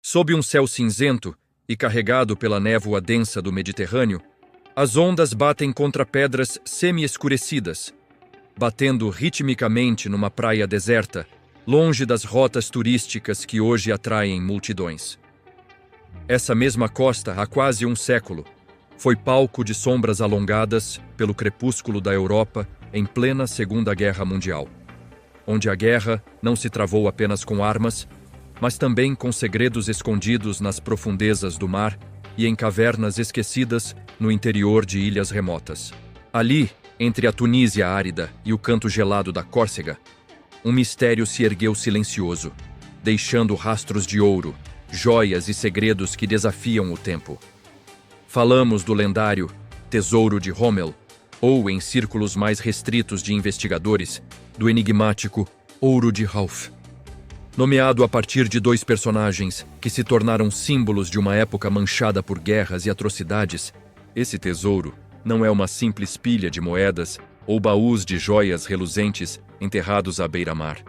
Sob um céu cinzento e carregado pela névoa densa do Mediterrâneo, as ondas batem contra pedras semi-escurecidas, batendo ritmicamente numa praia deserta, longe das rotas turísticas que hoje atraem multidões. Essa mesma costa, há quase um século, foi palco de sombras alongadas pelo crepúsculo da Europa em plena Segunda Guerra Mundial, onde a guerra não se travou apenas com armas, mas também com segredos escondidos nas profundezas do mar e em cavernas esquecidas no interior de ilhas remotas. Ali, entre a Tunísia árida e o canto gelado da Córcega, um mistério se ergueu silencioso, deixando rastros de ouro, joias e segredos que desafiam o tempo. Falamos do lendário Tesouro de Rommel, ou, em círculos mais restritos de investigadores, do enigmático Ouro de Rauf. Nomeado a partir de dois personagens que se tornaram símbolos de uma época manchada por guerras e atrocidades, esse tesouro não é uma simples pilha de moedas ou baús de joias reluzentes enterrados à beira-mar.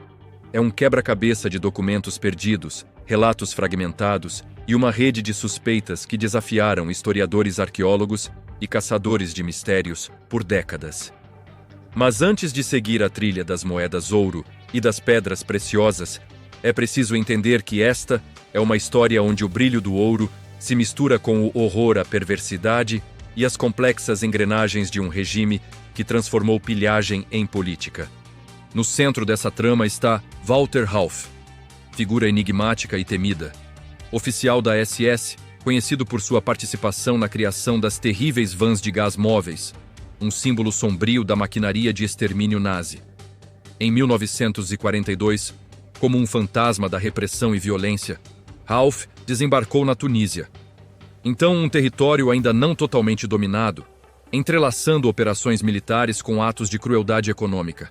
É um quebra-cabeça de documentos perdidos, relatos fragmentados e uma rede de suspeitas que desafiaram historiadores, arqueólogos e caçadores de mistérios por décadas. Mas antes de seguir a trilha das moedas ouro e das pedras preciosas, é preciso entender que esta é uma história onde o brilho do ouro se mistura com o horror, a perversidade e as complexas engrenagens de um regime que transformou pilhagem em política. No centro dessa trama está Walter Rauf, figura enigmática e temida. Oficial da SS, conhecido por sua participação na criação das terríveis vans de gás móveis, um símbolo sombrio da maquinaria de extermínio nazi. Em 1942, como um fantasma da repressão e violência, Rauf desembarcou na Tunísia. Então, um território ainda não totalmente dominado, entrelaçando operações militares com atos de crueldade econômica.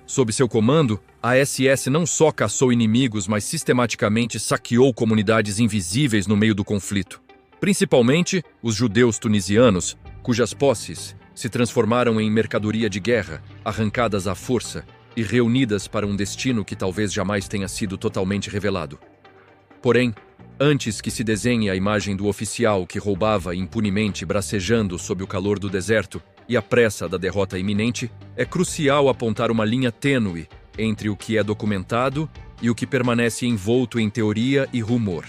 Sob seu comando, a SS não só caçou inimigos, mas sistematicamente saqueou comunidades invisíveis no meio do conflito. Principalmente os judeus tunisianos, cujas posses se transformaram em mercadoria de guerra, arrancadas à força e reunidas para um destino que talvez jamais tenha sido totalmente revelado. Porém, antes que se desenhe a imagem do oficial que roubava impunemente bracejando sob o calor do deserto e a pressa da derrota iminente, é crucial apontar uma linha tênue entre o que é documentado e o que permanece envolto em teoria e rumor.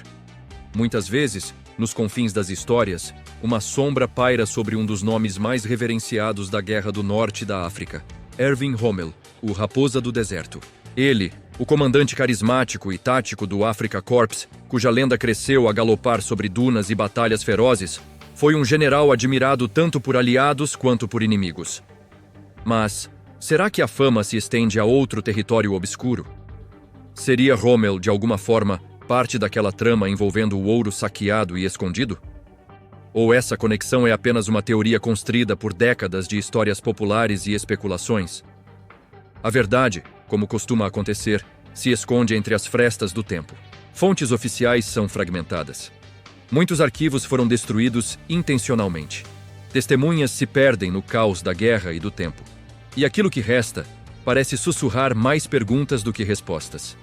Muitas vezes, nos confins das histórias, uma sombra paira sobre um dos nomes mais reverenciados da Guerra do Norte da África, Erwin Rommel, o Raposa do Deserto. Ele, o comandante carismático e tático do Afrika Korps, cuja lenda cresceu a galopar sobre dunas e batalhas ferozes, foi um general admirado tanto por aliados quanto por inimigos. Mas, será que a fama se estende a outro território obscuro? Seria Rommel, de alguma forma, parte daquela trama envolvendo o ouro saqueado e escondido? Ou essa conexão é apenas uma teoria construída por décadas de histórias populares e especulações? A verdade, como costuma acontecer, se esconde entre as frestas do tempo. Fontes oficiais são fragmentadas. Muitos arquivos foram destruídos intencionalmente. Testemunhas se perdem no caos da guerra e do tempo. E aquilo que resta parece sussurrar mais perguntas do que respostas.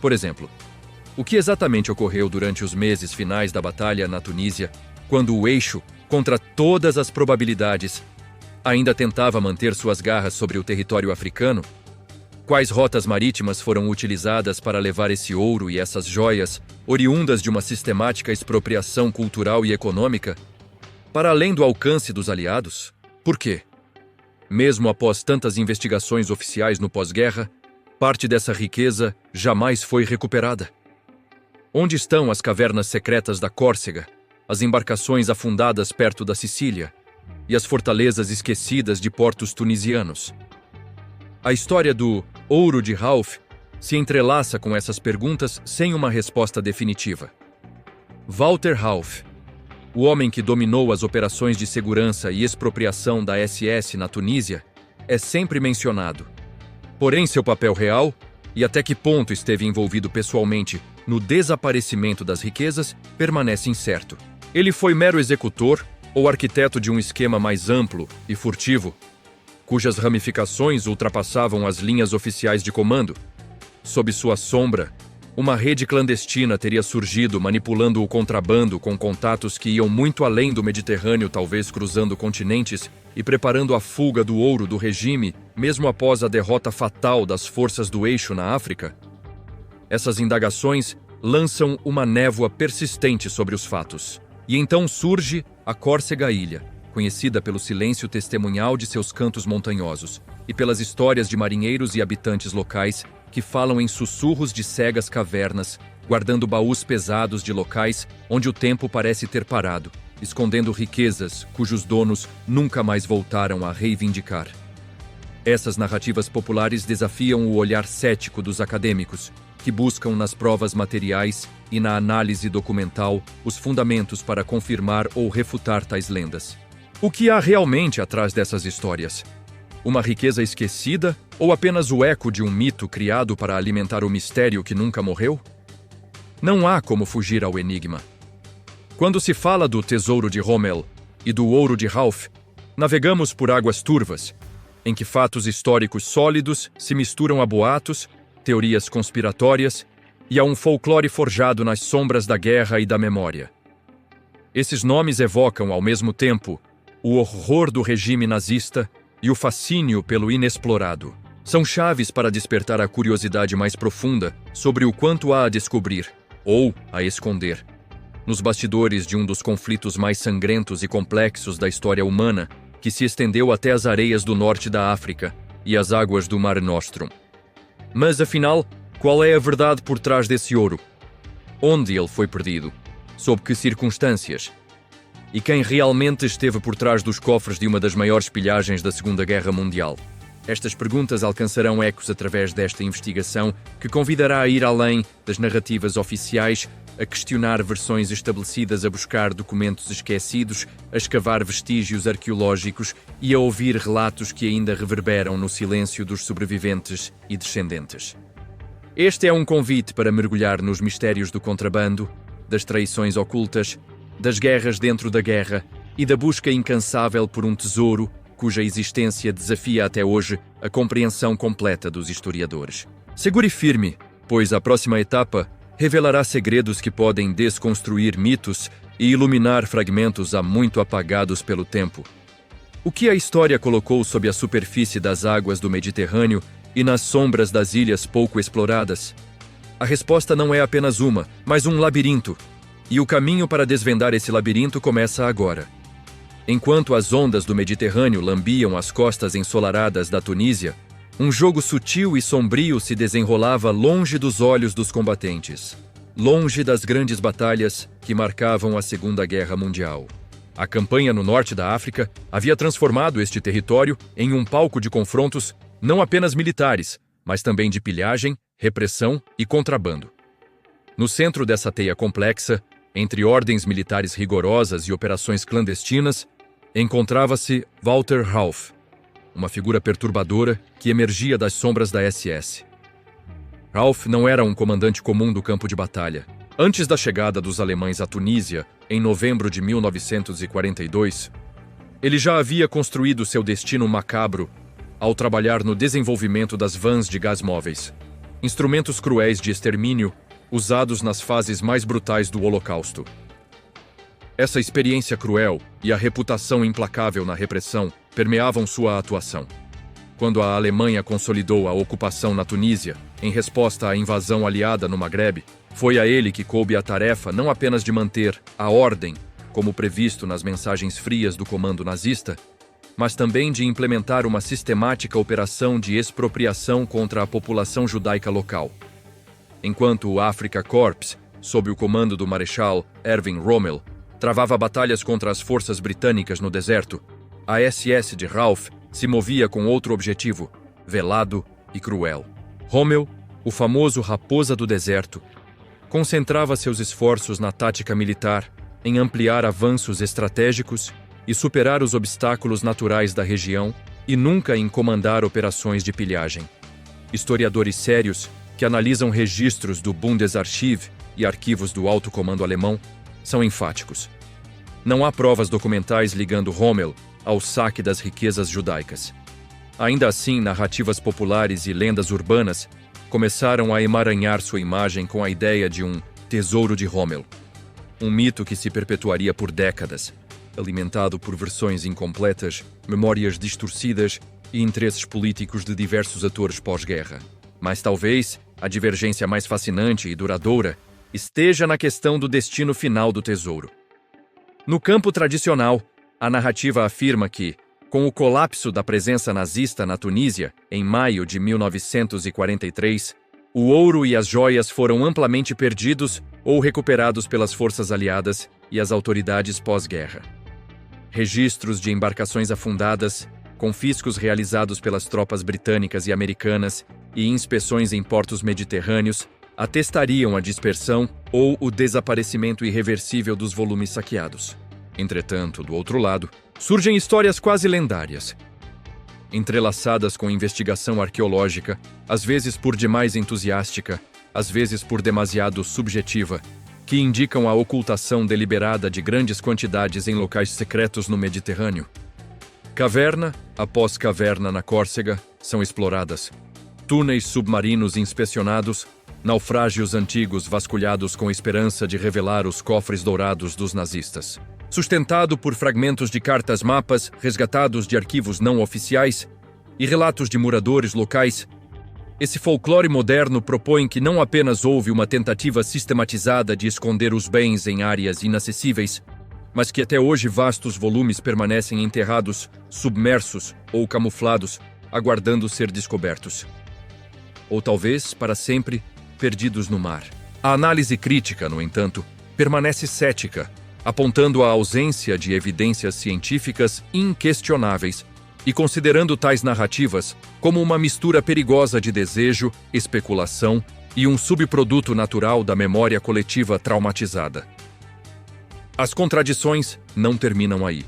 Por exemplo, o que exatamente ocorreu durante os meses finais da batalha na Tunísia, quando o eixo, contra todas as probabilidades, ainda tentava manter suas garras sobre o território africano? Quais rotas marítimas foram utilizadas para levar esse ouro e essas joias, oriundas de uma sistemática expropriação cultural e econômica, para além do alcance dos aliados? Por quê? Mesmo após tantas investigações oficiais no pós-guerra, parte dessa riqueza jamais foi recuperada. Onde estão as cavernas secretas da Córcega, as embarcações afundadas perto da Sicília e as fortalezas esquecidas de portos tunisianos? A história do Ouro de Rauf se entrelaça com essas perguntas sem uma resposta definitiva. Walter Rauf, o homem que dominou as operações de segurança e expropriação da SS na Tunísia, é sempre mencionado. Porém, seu papel real, e até que ponto esteve envolvido pessoalmente no desaparecimento das riquezas, permanece incerto. Ele foi mero executor ou arquiteto de um esquema mais amplo e furtivo, cujas ramificações ultrapassavam as linhas oficiais de comando? Sob sua sombra, Uma rede clandestina teria surgido manipulando o contrabando com contatos que iam muito além do Mediterrâneo, talvez cruzando continentes e preparando a fuga do ouro do regime, mesmo após a derrota fatal das forças do eixo na África? Essas indagações lançam uma névoa persistente sobre os fatos. E então surge a Córcega Ilha, conhecida pelo silêncio testemunhal de seus cantos montanhosos e pelas histórias de marinheiros e habitantes locais que falam em sussurros de cegas cavernas, guardando baús pesados de locais onde o tempo parece ter parado, escondendo riquezas cujos donos nunca mais voltaram a reivindicar. Essas narrativas populares desafiam o olhar cético dos acadêmicos, que buscam nas provas materiais e na análise documental os fundamentos para confirmar ou refutar tais lendas. O que há realmente atrás dessas histórias? Uma riqueza esquecida ou apenas o eco de um mito criado para alimentar o mistério que nunca morreu? Não há como fugir ao enigma. Quando se fala do tesouro de Rommel e do ouro de Ralph, navegamos por águas turvas, em que fatos históricos sólidos se misturam a boatos, teorias conspiratórias e a um folclore forjado nas sombras da guerra e da memória. Esses nomes evocam, ao mesmo tempo, o horror do regime nazista e o fascínio pelo inexplorado. São chaves para despertar a curiosidade mais profunda sobre o quanto há a descobrir, ou a esconder, nos bastidores de um dos conflitos mais sangrentos e complexos da história humana, que se estendeu até as areias do norte da África e as águas do Mare Nostrum. Mas, afinal, qual é a verdade por trás desse ouro? Onde ele foi perdido? Sob que circunstâncias? E quem realmente esteve por trás dos cofres de uma das maiores pilhagens da Segunda Guerra Mundial? Estas perguntas alcançarão ecos através desta investigação, que convidará a ir além das narrativas oficiais, a questionar versões estabelecidas, a buscar documentos esquecidos, a escavar vestígios arqueológicos e a ouvir relatos que ainda reverberam no silêncio dos sobreviventes e descendentes. Este é um convite para mergulhar nos mistérios do contrabando, das traições ocultas, das guerras dentro da guerra e da busca incansável por um tesouro cuja existência desafia até hoje a compreensão completa dos historiadores. Segure firme, pois a próxima etapa revelará segredos que podem desconstruir mitos e iluminar fragmentos há muito apagados pelo tempo. O que a história colocou sob a superfície das águas do Mediterrâneo e nas sombras das ilhas pouco exploradas? A resposta não é apenas uma, mas um labirinto. E o caminho para desvendar esse labirinto começa agora. Enquanto as ondas do Mediterrâneo lambiam as costas ensolaradas da Tunísia, um jogo sutil e sombrio se desenrolava longe dos olhos dos combatentes, longe das grandes batalhas que marcavam a Segunda Guerra Mundial. A campanha no norte da África havia transformado este território em um palco de confrontos não apenas militares, mas também de pilhagem, repressão e contrabando. No centro dessa teia complexa, entre ordens militares rigorosas e operações clandestinas, encontrava-se Walter Rauff, uma figura perturbadora que emergia das sombras da SS. Rauff não era um comandante comum do campo de batalha. Antes da chegada dos alemães à Tunísia, em novembro de 1942, ele já havia construído seu destino macabro ao trabalhar no desenvolvimento das vans de gás móveis, instrumentos cruéis de extermínio usados nas fases mais brutais do Holocausto. Essa experiência cruel e a reputação implacável na repressão permeavam sua atuação. Quando a Alemanha consolidou a ocupação na Tunísia, em resposta à invasão aliada no Maghreb, foi a ele que coube a tarefa não apenas de manter a ordem, como previsto nas mensagens frias do comando nazista, mas também de implementar uma sistemática operação de expropriação contra a população judaica local. Enquanto o Afrika Korps, sob o comando do Marechal Erwin Rommel, travava batalhas contra as forças britânicas no deserto, a SS de Rauff se movia com outro objetivo, velado e cruel. Rommel, o famoso Raposa do Deserto, concentrava seus esforços na tática militar, em ampliar avanços estratégicos e superar os obstáculos naturais da região e nunca em comandar operações de pilhagem. Historiadores sérios que analisam registros do Bundesarchiv e arquivos do Alto Comando Alemão são enfáticos. Não há provas documentais ligando Rommel ao saque das riquezas judaicas. Ainda assim, narrativas populares e lendas urbanas começaram a emaranhar sua imagem com a ideia de um tesouro de Rommel, um mito que se perpetuaria por décadas, alimentado por versões incompletas, memórias distorcidas e interesses políticos de diversos atores pós-guerra. Mas talvez a divergência mais fascinante e duradoura esteja na questão do destino final do tesouro. No campo tradicional, a narrativa afirma que, com o colapso da presença nazista na Tunísia, em maio de 1943, o ouro e as joias foram amplamente perdidos ou recuperados pelas forças aliadas e as autoridades pós-guerra. Registros de embarcações afundadas, confiscos realizados pelas tropas britânicas e americanas e inspeções em portos mediterrâneos atestariam a dispersão ou o desaparecimento irreversível dos volumes saqueados. Entretanto, do outro lado, surgem histórias quase lendárias, entrelaçadas com investigação arqueológica, às vezes por demais entusiástica, às vezes por demasiado subjetiva, que indicam a ocultação deliberada de grandes quantidades em locais secretos no Mediterrâneo. Caverna após caverna na Córcega são exploradas, túneis submarinos inspecionados, naufrágios antigos vasculhados com esperança de revelar os cofres dourados dos nazistas. Sustentado por fragmentos de cartas-mapas resgatados de arquivos não oficiais e relatos de moradores locais, esse folclore moderno propõe que não apenas houve uma tentativa sistematizada de esconder os bens em áreas inacessíveis, mas que até hoje vastos volumes permanecem enterrados, submersos ou camuflados, aguardando ser descobertos. Ou talvez, para sempre, perdidos no mar. A análise crítica, no entanto, permanece cética, apontando a ausência de evidências científicas inquestionáveis e considerando tais narrativas como uma mistura perigosa de desejo, especulação e um subproduto natural da memória coletiva traumatizada. As contradições não terminam aí.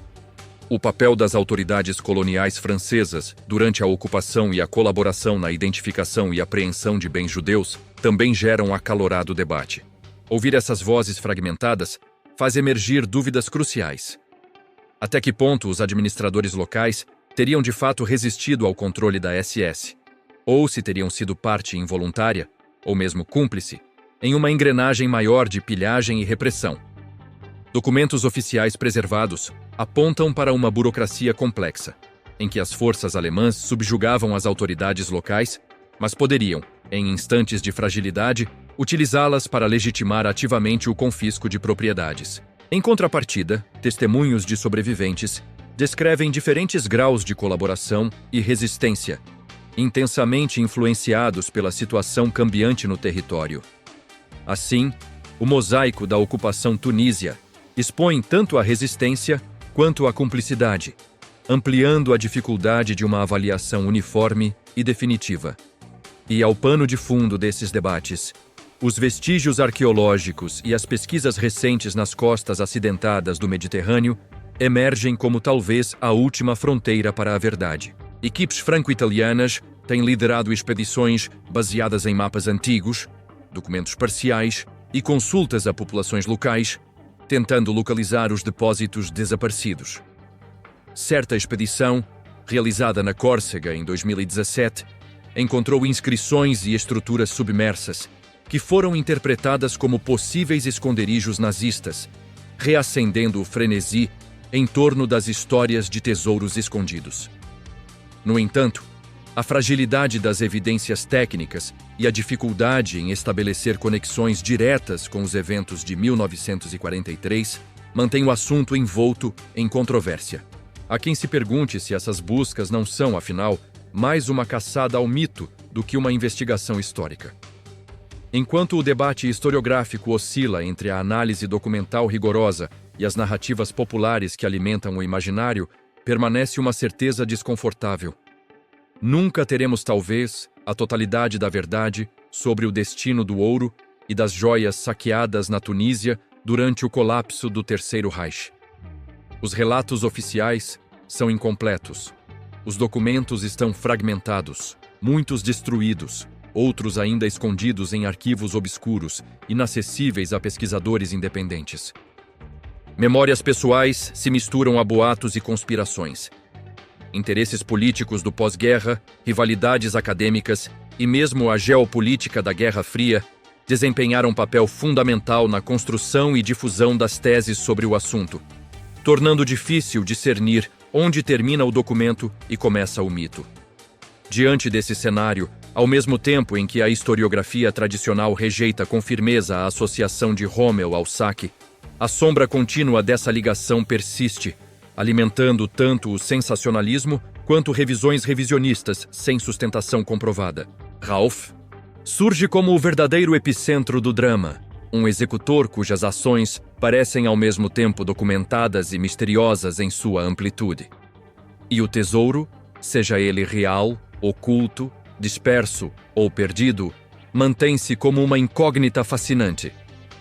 O papel das autoridades coloniais francesas durante a ocupação e a colaboração na identificação e apreensão de bens judeus também gera um acalorado debate. Ouvir essas vozes fragmentadas faz emergir dúvidas cruciais. Até que ponto os administradores locais teriam de fato resistido ao controle da SS? Ou se teriam sido parte involuntária, ou mesmo cúmplice, em uma engrenagem maior de pilhagem e repressão? Documentos oficiais preservados apontam para uma burocracia complexa, em que as forças alemãs subjugavam as autoridades locais, mas poderiam, em instantes de fragilidade, utilizá-las para legitimar ativamente o confisco de propriedades. Em contrapartida, testemunhos de sobreviventes descrevem diferentes graus de colaboração e resistência, intensamente influenciados pela situação cambiante no território. Assim, o mosaico da ocupação tunísia expõe tanto a resistência quanto a cumplicidade, ampliando a dificuldade de uma avaliação uniforme e definitiva. E ao pano de fundo desses debates, os vestígios arqueológicos e as pesquisas recentes nas costas acidentadas do Mediterrâneo emergem como talvez a última fronteira para a verdade. Equipes franco-italianas têm liderado expedições baseadas em mapas antigos, documentos parciais e consultas a populações locais, tentando localizar os depósitos desaparecidos. Certa expedição, realizada na Córcega em 2017, encontrou inscrições e estruturas submersas que foram interpretadas como possíveis esconderijos nazistas, reacendendo o frenesi em torno das histórias de tesouros escondidos. No entanto, a fragilidade das evidências técnicas e a dificuldade em estabelecer conexões diretas com os eventos de 1943 mantém o assunto envolto em controvérsia. Há quem se pergunte se essas buscas não são, afinal, mais uma caçada ao mito do que uma investigação histórica. Enquanto o debate historiográfico oscila entre a análise documental rigorosa e as narrativas populares que alimentam o imaginário, permanece uma certeza desconfortável. Nunca teremos, talvez, a totalidade da verdade sobre o destino do ouro e das joias saqueadas na Tunísia durante o colapso do Terceiro Reich. Os relatos oficiais são incompletos. Os documentos estão fragmentados, muitos destruídos, outros ainda escondidos em arquivos obscuros, inacessíveis a pesquisadores independentes. Memórias pessoais se misturam a boatos e conspirações. Interesses políticos do pós-guerra, rivalidades acadêmicas e mesmo a geopolítica da Guerra Fria desempenharam um papel fundamental na construção e difusão das teses sobre o assunto, tornando difícil discernir onde termina o documento e começa o mito. Diante desse cenário, ao mesmo tempo em que a historiografia tradicional rejeita com firmeza a associação de Rommel ao saque, a sombra contínua dessa ligação persiste, alimentando tanto o sensacionalismo quanto revisões revisionistas sem sustentação comprovada. Ralph surge como o verdadeiro epicentro do drama, um executor cujas ações parecem ao mesmo tempo documentadas e misteriosas em sua amplitude. E o tesouro, seja ele real, oculto, disperso ou perdido, mantém-se como uma incógnita fascinante,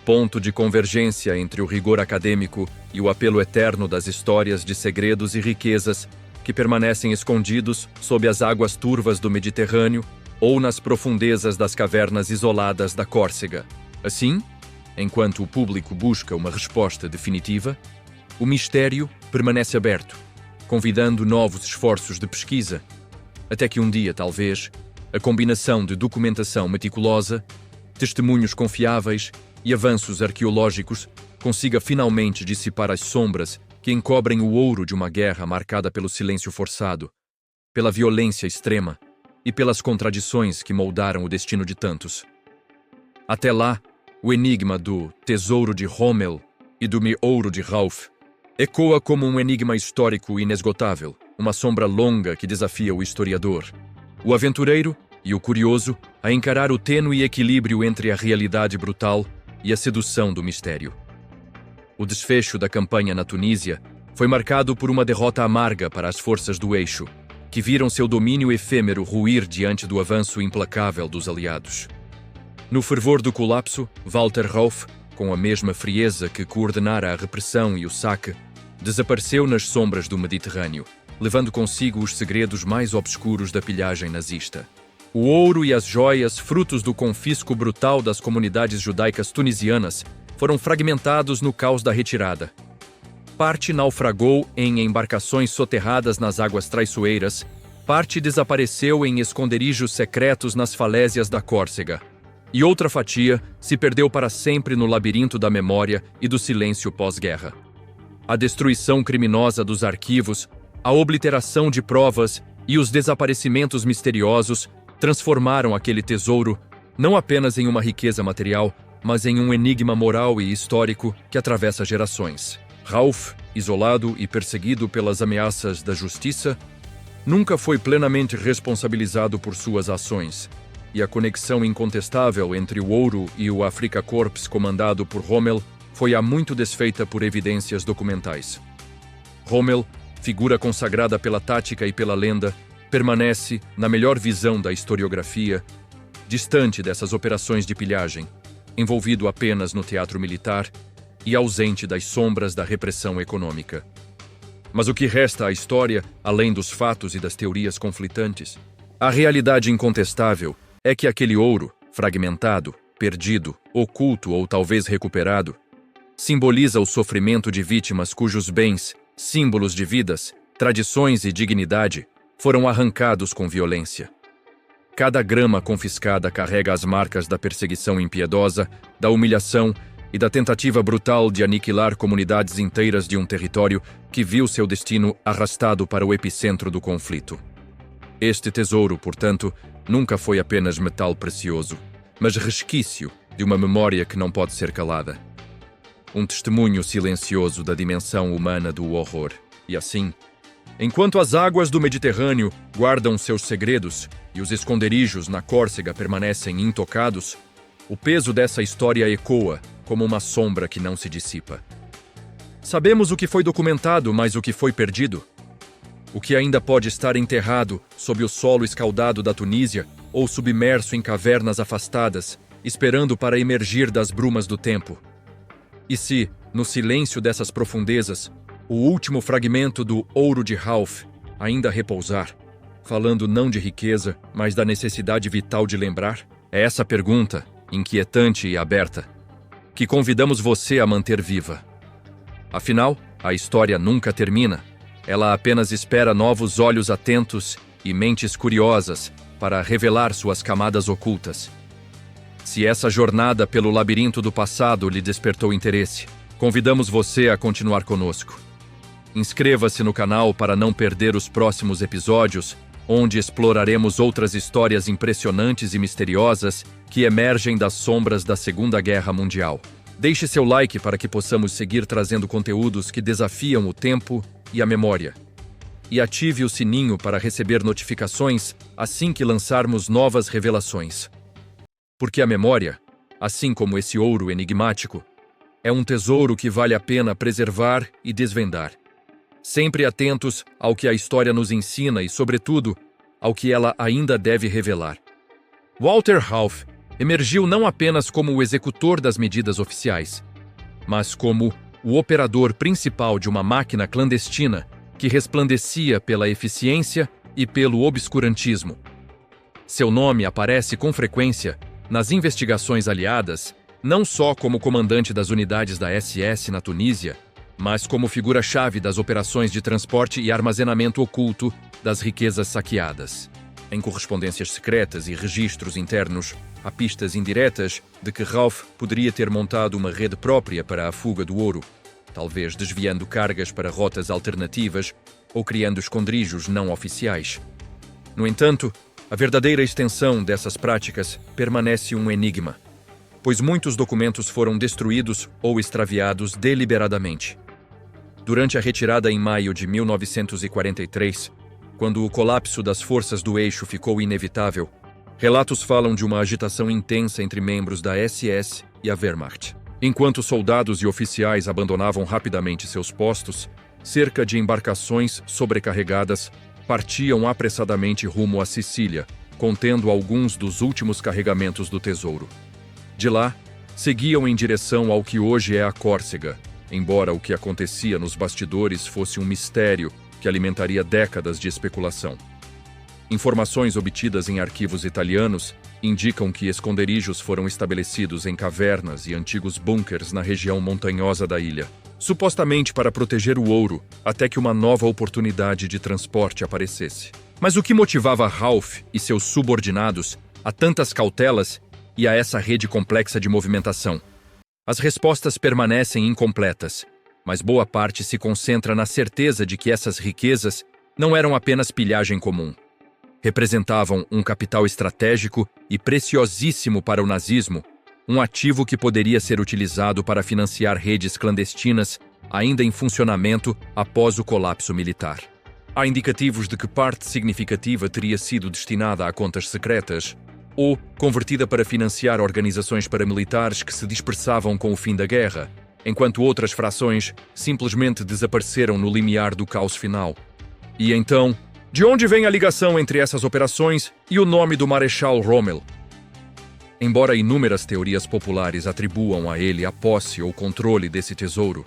ponto de convergência entre o rigor acadêmico e o apelo eterno das histórias de segredos e riquezas que permanecem escondidos sob as águas turvas do Mediterrâneo ou nas profundezas das cavernas isoladas da Córcega. Assim, enquanto o público busca uma resposta definitiva, o mistério permanece aberto, convidando novos esforços de pesquisa, até que um dia, talvez, a combinação de documentação meticulosa, testemunhos confiáveis e avanços arqueológicos consiga finalmente dissipar as sombras que encobrem o ouro de uma guerra marcada pelo silêncio forçado, pela violência extrema e pelas contradições que moldaram o destino de tantos. Até lá, o enigma do tesouro de Rommel e do ouro de Ralph ecoa como um enigma histórico inesgotável, uma sombra longa que desafia o historiador, o aventureiro e o curioso a encarar o tênue equilíbrio entre a realidade brutal e a sedução do mistério. O desfecho da campanha na Tunísia foi marcado por uma derrota amarga para as forças do Eixo, que viram seu domínio efêmero ruir diante do avanço implacável dos aliados. No fervor do colapso, Walter Rauff, com a mesma frieza que coordenara a repressão e o saque, desapareceu nas sombras do Mediterrâneo, levando consigo os segredos mais obscuros da pilhagem nazista. O ouro e as joias, frutos do confisco brutal das comunidades judaicas tunisianas, foram fragmentados no caos da retirada. Parte naufragou em embarcações soterradas nas águas traiçoeiras, parte desapareceu em esconderijos secretos nas falésias da Córcega, e outra fatia se perdeu para sempre no labirinto da memória e do silêncio pós-guerra. A destruição criminosa dos arquivos, a obliteração de provas e os desaparecimentos misteriosos transformaram aquele tesouro não apenas em uma riqueza material, mas em um enigma moral e histórico que atravessa gerações. Ralph, isolado e perseguido pelas ameaças da justiça, nunca foi plenamente responsabilizado por suas ações, e a conexão incontestável entre o ouro e o Afrika Korps comandado por Rommel foi há muito desfeita por evidências documentais. Rommel, figura consagrada pela tática e pela lenda, permanece, na melhor visão da historiografia, distante dessas operações de pilhagem, envolvido apenas no teatro militar e ausente das sombras da repressão econômica. Mas o que resta à história, além dos fatos e das teorias conflitantes? A realidade incontestável é que aquele ouro, fragmentado, perdido, oculto ou talvez recuperado, simboliza o sofrimento de vítimas cujos bens, símbolos de vidas, tradições e dignidade foram arrancados com violência. Cada grama confiscada carrega as marcas da perseguição impiedosa, da humilhação e da tentativa brutal de aniquilar comunidades inteiras de um território que viu seu destino arrastado para o epicentro do conflito. Este tesouro, portanto, nunca foi apenas metal precioso, mas resquício de uma memória que não pode ser calada. Um testemunho silencioso da dimensão humana do horror. E assim, enquanto as águas do Mediterrâneo guardam seus segredos e os esconderijos na Córcega permanecem intocados, o peso dessa história ecoa como uma sombra que não se dissipa. Sabemos o que foi documentado, mas o que foi perdido? O que ainda pode estar enterrado sob o solo escaldado da Tunísia ou submerso em cavernas afastadas, esperando para emergir das brumas do tempo? E se, no silêncio dessas profundezas, o último fragmento do ouro de Ralph ainda repousar, falando não de riqueza, mas da necessidade vital de lembrar? É essa pergunta, inquietante e aberta, que convidamos você a manter viva. Afinal, a história nunca termina. Ela apenas espera novos olhos atentos e mentes curiosas para revelar suas camadas ocultas. Se essa jornada pelo labirinto do passado lhe despertou interesse, convidamos você a continuar conosco. Inscreva-se no canal para não perder os próximos episódios, onde exploraremos outras histórias impressionantes e misteriosas que emergem das sombras da Segunda Guerra Mundial. Deixe seu like para que possamos seguir trazendo conteúdos que desafiam o tempo e a memória. E ative o sininho para receber notificações assim que lançarmos novas revelações. Porque a memória, assim como esse ouro enigmático, é um tesouro que vale a pena preservar e desvendar. Sempre atentos ao que a história nos ensina e, sobretudo, ao que ela ainda deve revelar. Walter Rauff emergiu não apenas como o executor das medidas oficiais, mas como o operador principal de uma máquina clandestina que resplandecia pela eficiência e pelo obscurantismo. Seu nome aparece com frequência nas investigações aliadas, não só como comandante das unidades da SS na Tunísia, mas como figura-chave das operações de transporte e armazenamento oculto das riquezas saqueadas. Em correspondências secretas e registros internos, há pistas indiretas de que Rauff poderia ter montado uma rede própria para a fuga do ouro, talvez desviando cargas para rotas alternativas ou criando esconderijos não oficiais. No entanto, a verdadeira extensão dessas práticas permanece um enigma, pois muitos documentos foram destruídos ou extraviados deliberadamente. Durante a retirada em maio de 1943, quando o colapso das forças do eixo ficou inevitável, relatos falam de uma agitação intensa entre membros da SS e a Wehrmacht. Enquanto soldados e oficiais abandonavam rapidamente seus postos, cerca de embarcações sobrecarregadas partiam apressadamente rumo à Sicília, contendo alguns dos últimos carregamentos do tesouro. De lá, seguiam em direção ao que hoje é a Córcega, embora o que acontecia nos bastidores fosse um mistério que alimentaria décadas de especulação. Informações obtidas em arquivos italianos indicam que esconderijos foram estabelecidos em cavernas e antigos bunkers na região montanhosa da ilha, supostamente para proteger o ouro até que uma nova oportunidade de transporte aparecesse. Mas o que motivava Rauff e seus subordinados a tantas cautelas e a essa rede complexa de movimentação? As respostas permanecem incompletas, mas boa parte se concentra na certeza de que essas riquezas não eram apenas pilhagem comum. Representavam um capital estratégico e preciosíssimo para o nazismo, um ativo que poderia ser utilizado para financiar redes clandestinas ainda em funcionamento após o colapso militar. Há indicativos de que parte significativa teria sido destinada a contas secretas ou convertida para financiar organizações paramilitares que se dispersavam com o fim da guerra, enquanto outras frações simplesmente desapareceram no limiar do caos final. E então, de onde vem a ligação entre essas operações e o nome do Marechal Rommel? Embora inúmeras teorias populares atribuam a ele a posse ou controle desse tesouro,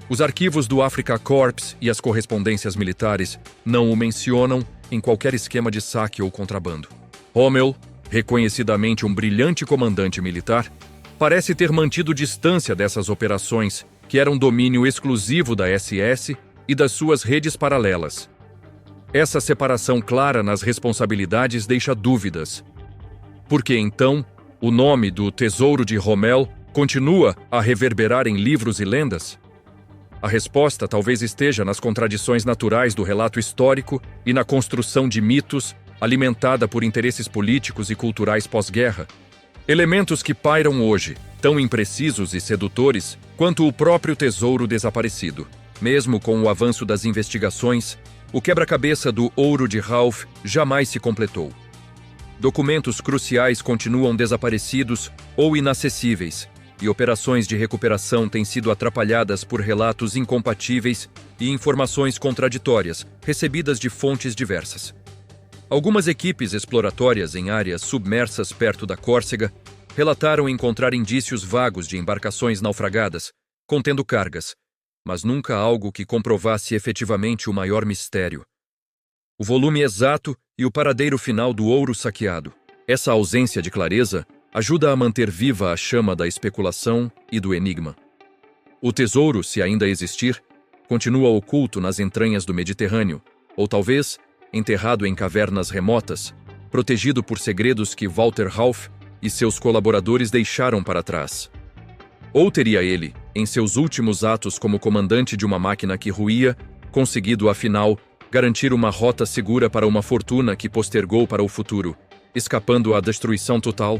os arquivos do Afrika Korps e as correspondências militares não o mencionam em qualquer esquema de saque ou contrabando. Rommel, reconhecidamente um brilhante comandante militar, parece ter mantido distância dessas operações, que eram domínio exclusivo da SS e das suas redes paralelas. Essa separação clara nas responsabilidades deixa dúvidas. Por que, então, o nome do Tesouro de Rommel continua a reverberar em livros e lendas? A resposta talvez esteja nas contradições naturais do relato histórico e na construção de mitos alimentada por interesses políticos e culturais pós-guerra. Elementos que pairam hoje, tão imprecisos e sedutores quanto o próprio tesouro desaparecido. Mesmo com o avanço das investigações, o quebra-cabeça do ouro de Rauff jamais se completou. Documentos cruciais continuam desaparecidos ou inacessíveis, e operações de recuperação têm sido atrapalhadas por relatos incompatíveis e informações contraditórias, recebidas de fontes diversas. Algumas equipes exploratórias em áreas submersas perto da Córcega relataram encontrar indícios vagos de embarcações naufragadas, contendo cargas, mas nunca algo que comprovasse efetivamente o maior mistério: o volume exato e o paradeiro final do ouro saqueado. Essa ausência de clareza ajuda a manter viva a chama da especulação e do enigma. O tesouro, se ainda existir, continua oculto nas entranhas do Mediterrâneo, ou talvez enterrado em cavernas remotas, protegido por segredos que Walter Hauff e seus colaboradores deixaram para trás. Ou teria ele, em seus últimos atos como comandante de uma máquina que ruía, conseguido, afinal, garantir uma rota segura para uma fortuna que postergou para o futuro, escapando à destruição total?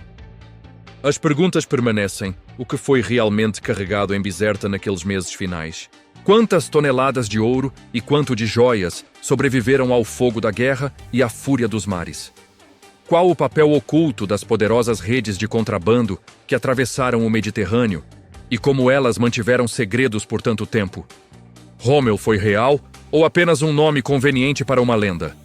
As perguntas permanecem. O que foi realmente carregado em Bizerta naqueles meses finais? Quantas toneladas de ouro e quanto de joias sobreviveram ao fogo da guerra e à fúria dos mares? Qual o papel oculto das poderosas redes de contrabando que atravessaram o Mediterrâneo e como elas mantiveram segredos por tanto tempo? Rommel foi real ou apenas um nome conveniente para uma lenda?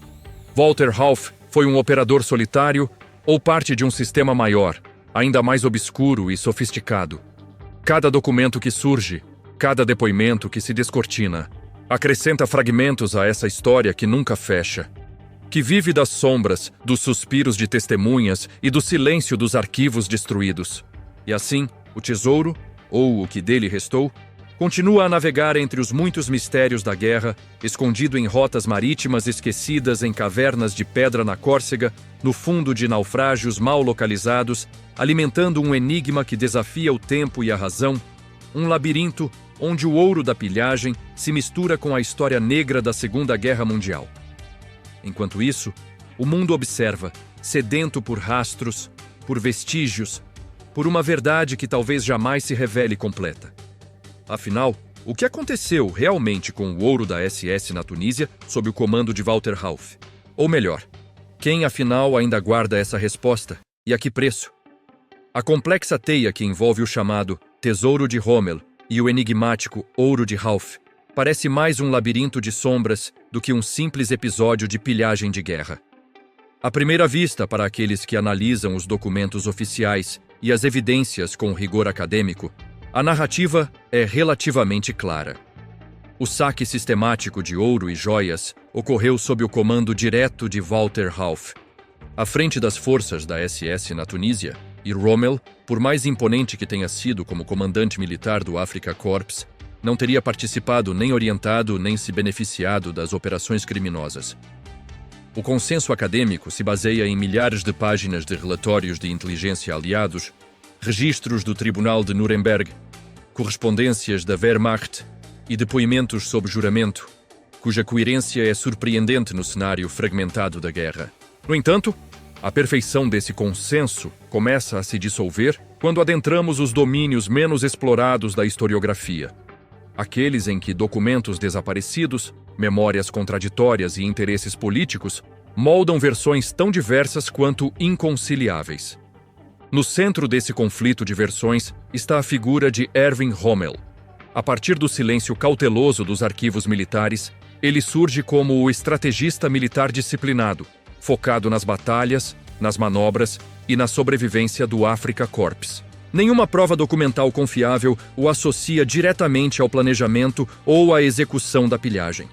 Walter Hauff foi um operador solitário ou parte de um sistema maior, ainda mais obscuro e sofisticado? Cada documento que surge, cada depoimento que se descortina, acrescenta fragmentos a essa história que nunca fecha, que vive das sombras, dos suspiros de testemunhas e do silêncio dos arquivos destruídos. E assim, o tesouro, ou o que dele restou, continua a navegar entre os muitos mistérios da guerra, escondido em rotas marítimas esquecidas em cavernas de pedra na Córcega, no fundo de naufrágios mal localizados, alimentando um enigma que desafia o tempo e a razão, um labirinto onde o ouro da pilhagem se mistura com a história negra da Segunda Guerra Mundial. Enquanto isso, o mundo observa, sedento por rastros, por vestígios, por uma verdade que talvez jamais se revele completa. Afinal, o que aconteceu realmente com o ouro da SS na Tunísia sob o comando de Walter Hauff? Ou melhor, quem afinal ainda guarda essa resposta e a que preço? A complexa teia que envolve o chamado Tesouro de Rommel e o enigmático Ouro de Hauff parece mais um labirinto de sombras do que um simples episódio de pilhagem de guerra. À primeira vista, para aqueles que analisam os documentos oficiais e as evidências com rigor acadêmico, a narrativa é relativamente clara. O saque sistemático de ouro e joias ocorreu sob o comando direto de Walter Hauff, à frente das forças da SS na Tunísia, e Rommel, por mais imponente que tenha sido como comandante militar do Afrika Korps, não teria participado nem orientado nem se beneficiado das operações criminosas. O consenso acadêmico se baseia em milhares de páginas de relatórios de inteligência aliados, registros do Tribunal de Nuremberg, correspondências da Wehrmacht e depoimentos sob juramento, cuja coerência é surpreendente no cenário fragmentado da guerra. No entanto, a perfeição desse consenso começa a se dissolver quando adentramos os domínios menos explorados da historiografia, aqueles em que documentos desaparecidos, memórias contraditórias e interesses políticos moldam versões tão diversas quanto inconciliáveis. No centro desse conflito de versões está a figura de Erwin Rommel. A partir do silêncio cauteloso dos arquivos militares, ele surge como o estrategista militar disciplinado, focado nas batalhas, nas manobras e na sobrevivência do Afrika Korps. Nenhuma prova documental confiável o associa diretamente ao planejamento ou à execução da pilhagem.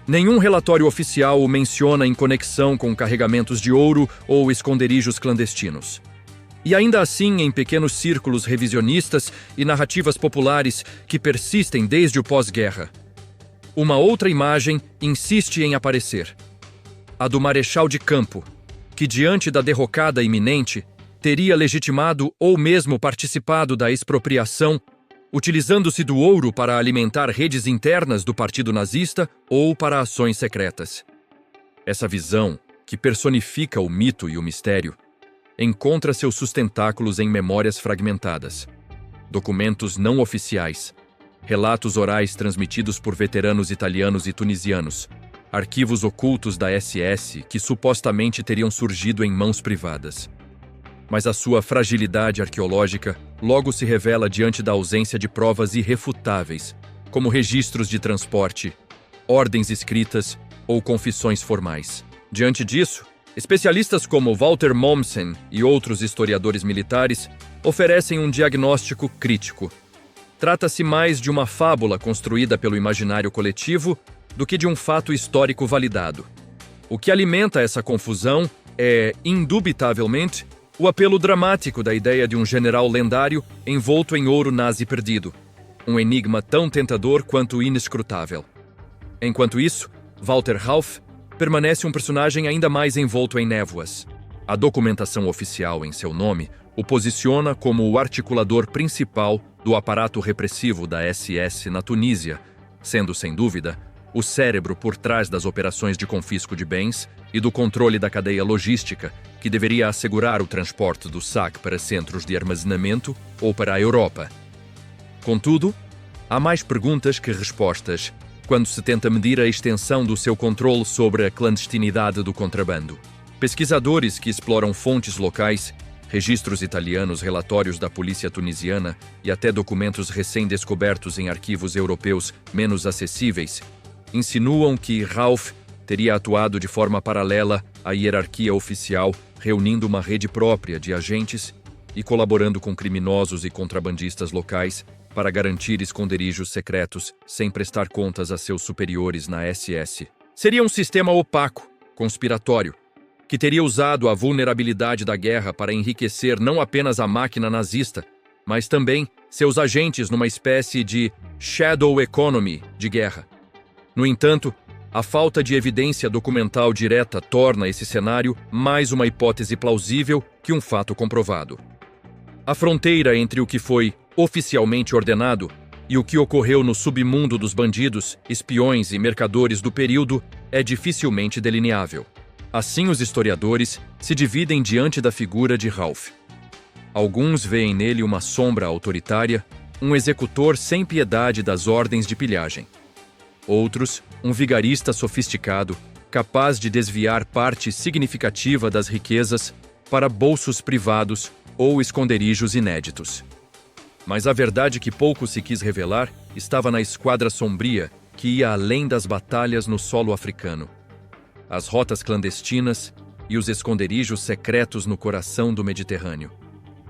Nenhum relatório oficial o menciona em conexão com carregamentos de ouro ou esconderijos clandestinos. E ainda assim, em pequenos círculos revisionistas e narrativas populares que persistem desde o pós-guerra, uma outra imagem insiste em aparecer: a do marechal de campo, que diante da derrocada iminente teria legitimado ou mesmo participado da expropriação, utilizando-se do ouro para alimentar redes internas do partido nazista ou para ações secretas. Essa visão, que personifica o mito e o mistério, encontra seus sustentáculos em memórias fragmentadas, documentos não oficiais, relatos orais transmitidos por veteranos italianos e tunisianos, arquivos ocultos da SS que supostamente teriam surgido em mãos privadas. Mas a sua fragilidade arqueológica logo se revela diante da ausência de provas irrefutáveis, como registros de transporte, ordens escritas ou confissões formais. Diante disso, especialistas como Walter Mommsen e outros historiadores militares oferecem um diagnóstico crítico. Trata-se mais de uma fábula construída pelo imaginário coletivo do que de um fato histórico validado. O que alimenta essa confusão é, indubitavelmente, o apelo dramático da ideia de um general lendário envolto em ouro nazi perdido, um enigma tão tentador quanto inescrutável. Enquanto isso, Walter Hauff, permanece um personagem ainda mais envolto em névoas. A documentação oficial em seu nome o posiciona como o articulador principal do aparato repressivo da SS na Tunísia, sendo, sem dúvida, o cérebro por trás das operações de confisco de bens e do controle da cadeia logística, que deveria assegurar o transporte do SAC para centros de armazenamento ou para a Europa. Contudo, há mais perguntas que respostas quando se tenta medir a extensão do seu controle sobre a clandestinidade do contrabando. Pesquisadores que exploram fontes locais, registros italianos, relatórios da polícia tunisiana e até documentos recém-descobertos em arquivos europeus menos acessíveis insinuam que Rauf teria atuado de forma paralela à hierarquia oficial, reunindo uma rede própria de agentes e colaborando com criminosos e contrabandistas locais para garantir esconderijos secretos sem prestar contas a seus superiores na SS. Seria um sistema opaco, conspiratório, que teria usado a vulnerabilidade da guerra para enriquecer não apenas a máquina nazista, mas também seus agentes numa espécie de shadow economy de guerra. No entanto, a falta de evidência documental direta torna esse cenário mais uma hipótese plausível que um fato comprovado. A fronteira entre o que foi oficialmente ordenado e o que ocorreu no submundo dos bandidos, espiões e mercadores do período é dificilmente delineável. Assim, os historiadores se dividem diante da figura de Rauf. Alguns veem nele uma sombra autoritária, um executor sem piedade das ordens de pilhagem. Outros, um vigarista sofisticado, capaz de desviar parte significativa das riquezas para bolsos privados ou esconderijos inéditos. Mas a verdade que pouco se quis revelar estava na esquadra sombria que ia além das batalhas no solo africano. As rotas clandestinas e os esconderijos secretos no coração do Mediterrâneo.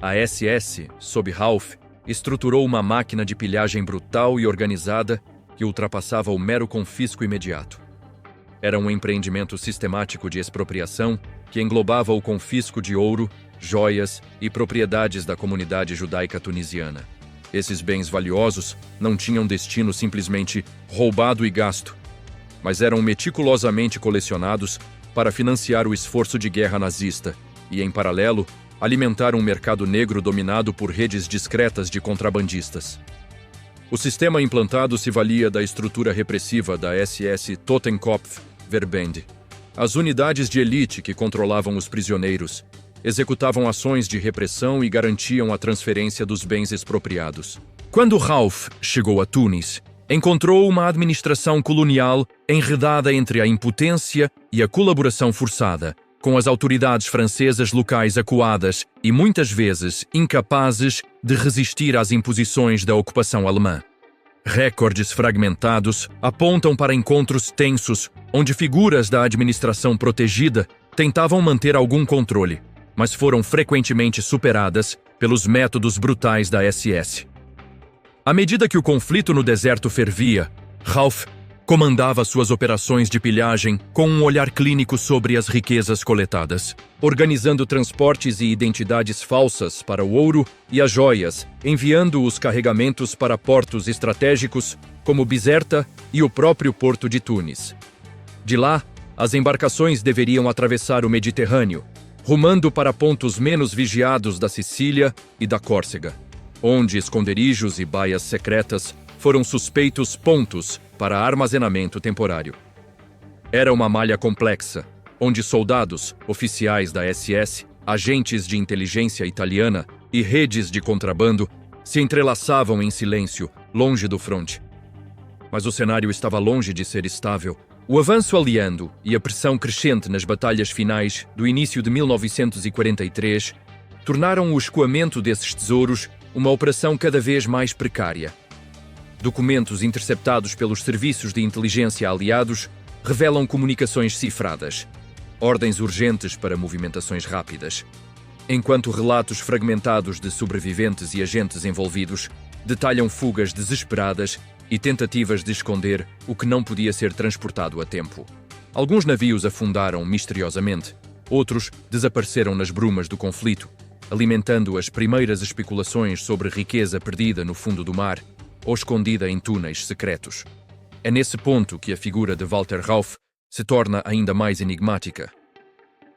A SS, sob Rauf, estruturou uma máquina de pilhagem brutal e organizada que ultrapassava o mero confisco imediato. Era um empreendimento sistemático de expropriação que englobava o confisco de ouro, joias e propriedades da comunidade judaica tunisiana. Esses bens valiosos não tinham destino simplesmente roubado e gasto, mas eram meticulosamente colecionados para financiar o esforço de guerra nazista e, em paralelo, alimentar um mercado negro dominado por redes discretas de contrabandistas. O sistema implantado se valia da estrutura repressiva da SS Totenkopf-Verbände. As unidades de elite que controlavam os prisioneiros executavam ações de repressão e garantiam a transferência dos bens expropriados. Quando Rauf chegou a Tunis, encontrou uma administração colonial enredada entre a impotência e a colaboração forçada, com as autoridades francesas locais acuadas e muitas vezes incapazes de resistir às imposições da ocupação alemã. Recordes fragmentados apontam para encontros tensos, onde figuras da administração protegida tentavam manter algum controle, mas foram frequentemente superadas pelos métodos brutais da SS. À medida que o conflito no deserto fervia, Rauf comandava suas operações de pilhagem com um olhar clínico sobre as riquezas coletadas, organizando transportes e identidades falsas para o ouro e as joias, enviando os carregamentos para portos estratégicos como Bizerta e o próprio porto de Tunis. De lá, as embarcações deveriam atravessar o Mediterrâneo, rumando para pontos menos vigiados da Sicília e da Córcega, onde esconderijos e baias secretas foram suspeitos pontos para armazenamento temporário. Era uma malha complexa, onde soldados, oficiais da SS, agentes de inteligência italiana e redes de contrabando se entrelaçavam em silêncio, longe do fronte. Mas o cenário estava longe de ser estável. O avanço aliando e a pressão crescente nas batalhas finais do início de 1943 tornaram o escoamento desses tesouros uma operação cada vez mais precária. Documentos interceptados pelos serviços de inteligência aliados revelam comunicações cifradas, ordens urgentes para movimentações rápidas, enquanto relatos fragmentados de sobreviventes e agentes envolvidos detalham fugas desesperadas e tentativas de esconder o que não podia ser transportado a tempo. Alguns navios afundaram misteriosamente, outros desapareceram nas brumas do conflito, alimentando as primeiras especulações sobre riqueza perdida no fundo do mar ou escondida em túneis secretos. É nesse ponto que a figura de Walter Rauf se torna ainda mais enigmática.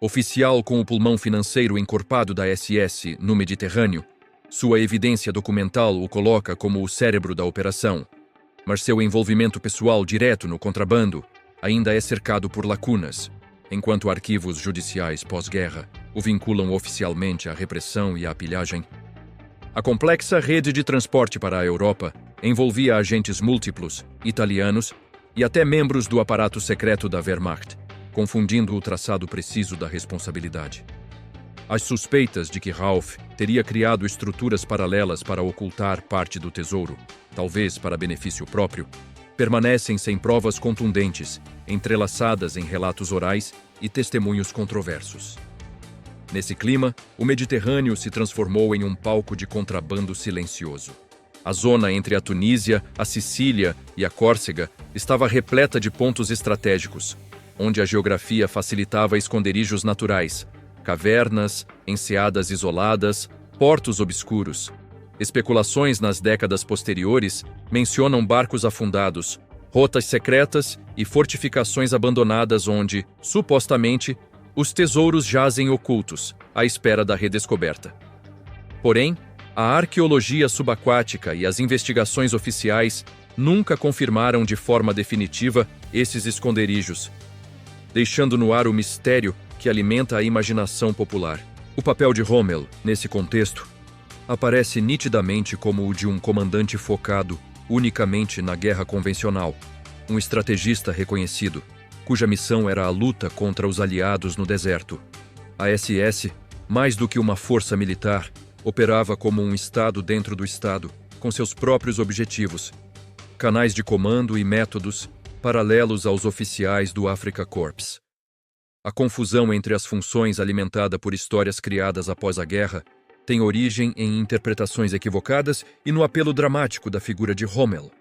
Oficial com o pulmão financeiro encorpado da SS no Mediterrâneo, sua evidência documental o coloca como o cérebro da operação, mas seu envolvimento pessoal direto no contrabando ainda é cercado por lacunas, enquanto arquivos judiciais pós-guerra o vinculam oficialmente à repressão e à pilhagem. A complexa rede de transporte para a Europa envolvia agentes múltiplos, italianos e até membros do aparato secreto da Wehrmacht, confundindo o traçado preciso da responsabilidade. As suspeitas de que Rauff teria criado estruturas paralelas para ocultar parte do tesouro, talvez para benefício próprio, permanecem sem provas contundentes, entrelaçadas em relatos orais e testemunhos controversos. Nesse clima, o Mediterrâneo se transformou em um palco de contrabando silencioso. A zona entre a Tunísia, a Sicília e a Córcega estava repleta de pontos estratégicos, onde a geografia facilitava esconderijos naturais, cavernas, enseadas isoladas, portos obscuros. Especulações nas décadas posteriores mencionam barcos afundados, rotas secretas e fortificações abandonadas onde, supostamente, os tesouros jazem ocultos, à espera da redescoberta. Porém, a arqueologia subaquática e as investigações oficiais nunca confirmaram de forma definitiva esses esconderijos, deixando no ar o mistério que alimenta a imaginação popular. O papel de Rommel, nesse contexto, aparece nitidamente como o de um comandante focado unicamente na guerra convencional, um estrategista reconhecido, cuja missão era a luta contra os aliados no deserto. A SS, mais do que uma força militar, operava como um Estado dentro do Estado, com seus próprios objetivos, canais de comando e métodos paralelos aos oficiais do Afrika Korps. A confusão entre as funções alimentada por histórias criadas após a guerra tem origem em interpretações equivocadas e no apelo dramático da figura de Rommel.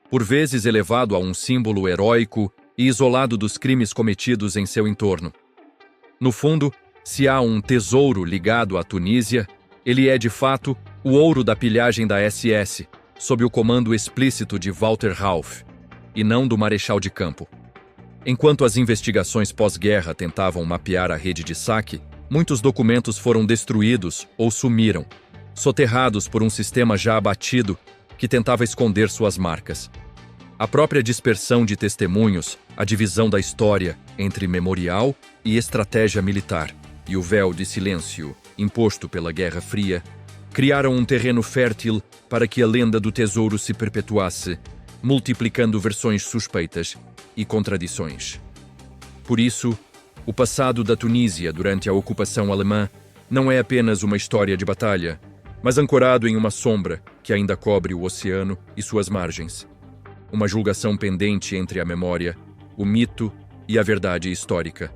Por vezes elevado a um símbolo heróico e isolado dos crimes cometidos em seu entorno. No fundo, se há um tesouro ligado à Tunísia, ele é de fato o ouro da pilhagem da SS, sob o comando explícito de Walter Rauff, e não do marechal de campo. Enquanto as investigações pós-guerra tentavam mapear a rede de saque, muitos documentos foram destruídos ou sumiram, soterrados por um sistema já abatido que tentava esconder suas marcas. A própria dispersão de testemunhos, a divisão da história entre memorial e estratégia militar, e o véu de silêncio imposto pela Guerra Fria, criaram um terreno fértil para que a lenda do tesouro se perpetuasse, multiplicando versões suspeitas e contradições. Por isso, o passado da Tunísia durante a ocupação alemã não é apenas uma história de batalha, mas ancorado em uma sombra que ainda cobre o oceano e suas margens. Uma julgação pendente entre a memória, o mito e a verdade histórica.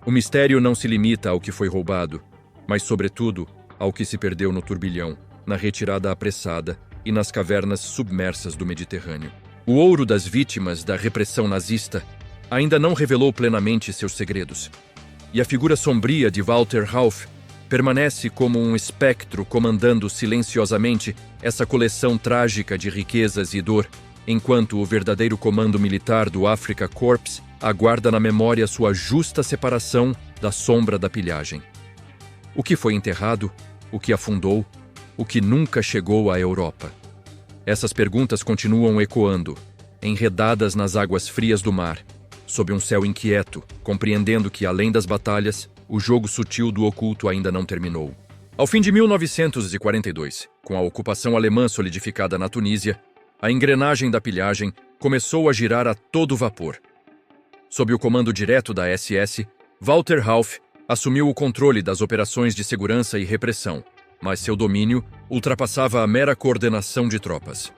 O mistério não se limita ao que foi roubado, mas, sobretudo, ao que se perdeu no turbilhão, na retirada apressada e nas cavernas submersas do Mediterrâneo. O ouro das vítimas da repressão nazista ainda não revelou plenamente seus segredos, e a figura sombria de Walter Rauff permanece como um espectro comandando silenciosamente essa coleção trágica de riquezas e dor, enquanto o verdadeiro comando militar do Afrika Korps aguarda na memória sua justa separação da sombra da pilhagem. O que foi enterrado, o que afundou, o que nunca chegou à Europa? Essas perguntas continuam ecoando, enredadas nas águas frias do mar, sob um céu inquieto, compreendendo que, além das batalhas, o jogo sutil do oculto ainda não terminou. Ao fim de 1942, com a ocupação alemã solidificada na Tunísia, a engrenagem da pilhagem começou a girar a todo vapor. Sob o comando direto da SS, Walter Rauff assumiu o controle das operações de segurança e repressão, mas seu domínio ultrapassava a mera coordenação de tropas.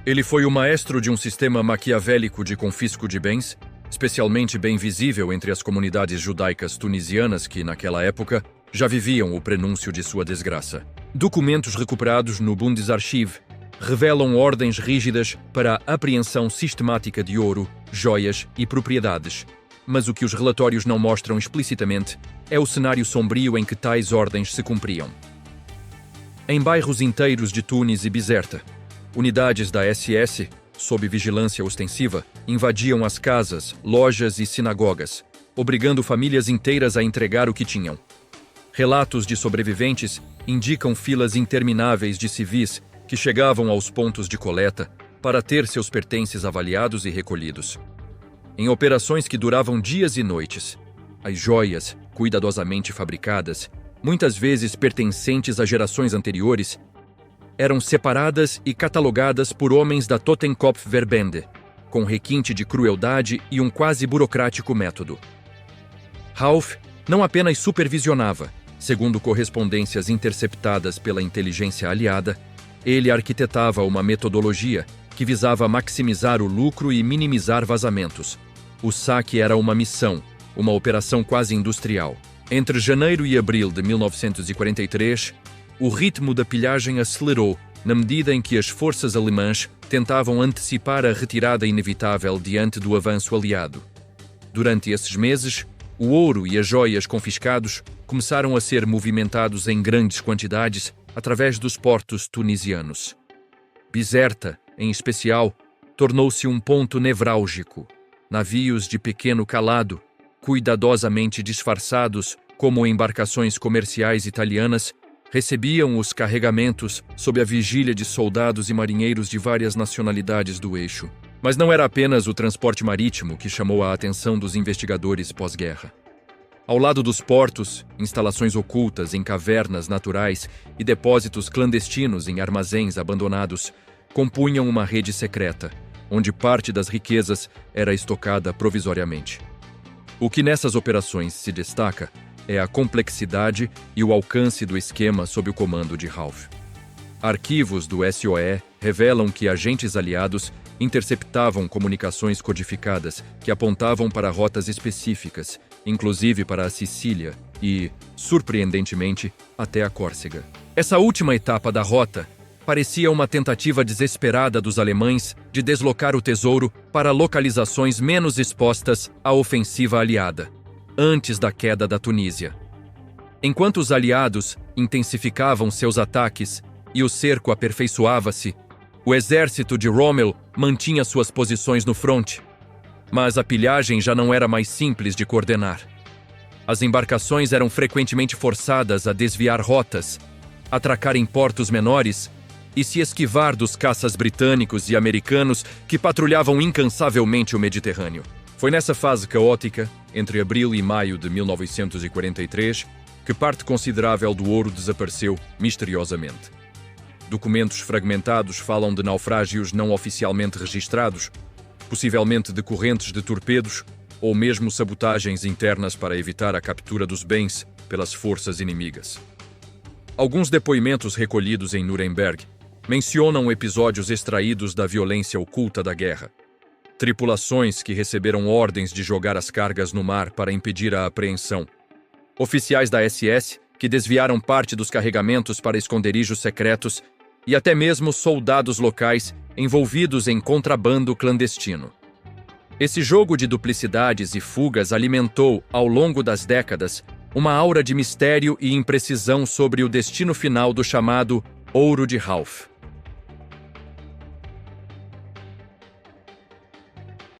Ele foi o maestro de um sistema maquiavélico de confisco de bens, especialmente bem visível entre as comunidades judaicas tunisianas que, naquela época, já viviam o prenúncio de sua desgraça. Documentos recuperados no Bundesarchiv revelam ordens rígidas para a apreensão sistemática de ouro, joias e propriedades, mas o que os relatórios não mostram explicitamente é o cenário sombrio em que tais ordens se cumpriam. Em bairros inteiros de Tunis e Bizerta, unidades da SS sob vigilância ostensiva, invadiam as casas, lojas e sinagogas, obrigando famílias inteiras a entregar o que tinham. Relatos de sobreviventes indicam filas intermináveis de civis que chegavam aos pontos de coleta para ter seus pertences avaliados e recolhidos. Em operações que duravam dias e noites, as joias, cuidadosamente fabricadas, muitas vezes pertencentes a gerações anteriores, eram separadas e catalogadas por homens da Totenkopfverbände, com requinte de crueldade e um quase burocrático método. Ralph não apenas supervisionava, segundo correspondências interceptadas pela inteligência aliada, ele arquitetava uma metodologia que visava maximizar o lucro e minimizar vazamentos. O saque era uma missão, uma operação quase industrial. Entre janeiro e abril de 1943, o ritmo da pilhagem acelerou na medida em que as forças alemãs tentavam antecipar a retirada inevitável diante do avanço aliado. Durante esses meses, o ouro e as joias confiscados começaram a ser movimentados em grandes quantidades através dos portos tunisianos. Bizerta, em especial, tornou-se um ponto nevrálgico. Navios de pequeno calado, cuidadosamente disfarçados como embarcações comerciais italianas, recebiam os carregamentos sob a vigília de soldados e marinheiros de várias nacionalidades do eixo. Mas não era apenas o transporte marítimo que chamou a atenção dos investigadores pós-guerra. Ao lado dos portos, instalações ocultas em cavernas naturais e depósitos clandestinos em armazéns abandonados compunham uma rede secreta, onde parte das riquezas era estocada provisoriamente. O que nessas operações se destaca é a complexidade e o alcance do esquema sob o comando de Ralph. Arquivos do SOE revelam que agentes aliados interceptavam comunicações codificadas que apontavam para rotas específicas, inclusive para a Sicília e, surpreendentemente, até a Córcega. Essa última etapa da rota parecia uma tentativa desesperada dos alemães de deslocar o tesouro para localizações menos expostas à ofensiva aliada, antes da queda da Tunísia. Enquanto os aliados intensificavam seus ataques e o cerco aperfeiçoava-se, o exército de Rommel mantinha suas posições no fronte. Mas a pilhagem já não era mais simples de coordenar. As embarcações eram frequentemente forçadas a desviar rotas, atracar em portos menores e se esquivar dos caças britânicos e americanos que patrulhavam incansavelmente o Mediterrâneo. Foi nessa fase caótica, entre abril e maio de 1943, que parte considerável do ouro desapareceu misteriosamente. Documentos fragmentados falam de naufrágios não oficialmente registrados, possivelmente decorrentes de torpedos ou mesmo sabotagens internas para evitar a captura dos bens pelas forças inimigas. Alguns depoimentos recolhidos em Nuremberg mencionam episódios extraídos da violência oculta da guerra. Tripulações que receberam ordens de jogar as cargas no mar para impedir a apreensão. Oficiais da SS que desviaram parte dos carregamentos para esconderijos secretos e até mesmo soldados locais envolvidos em contrabando clandestino. Esse jogo de duplicidades e fugas alimentou, ao longo das décadas, uma aura de mistério e imprecisão sobre o destino final do chamado Ouro de Ralph.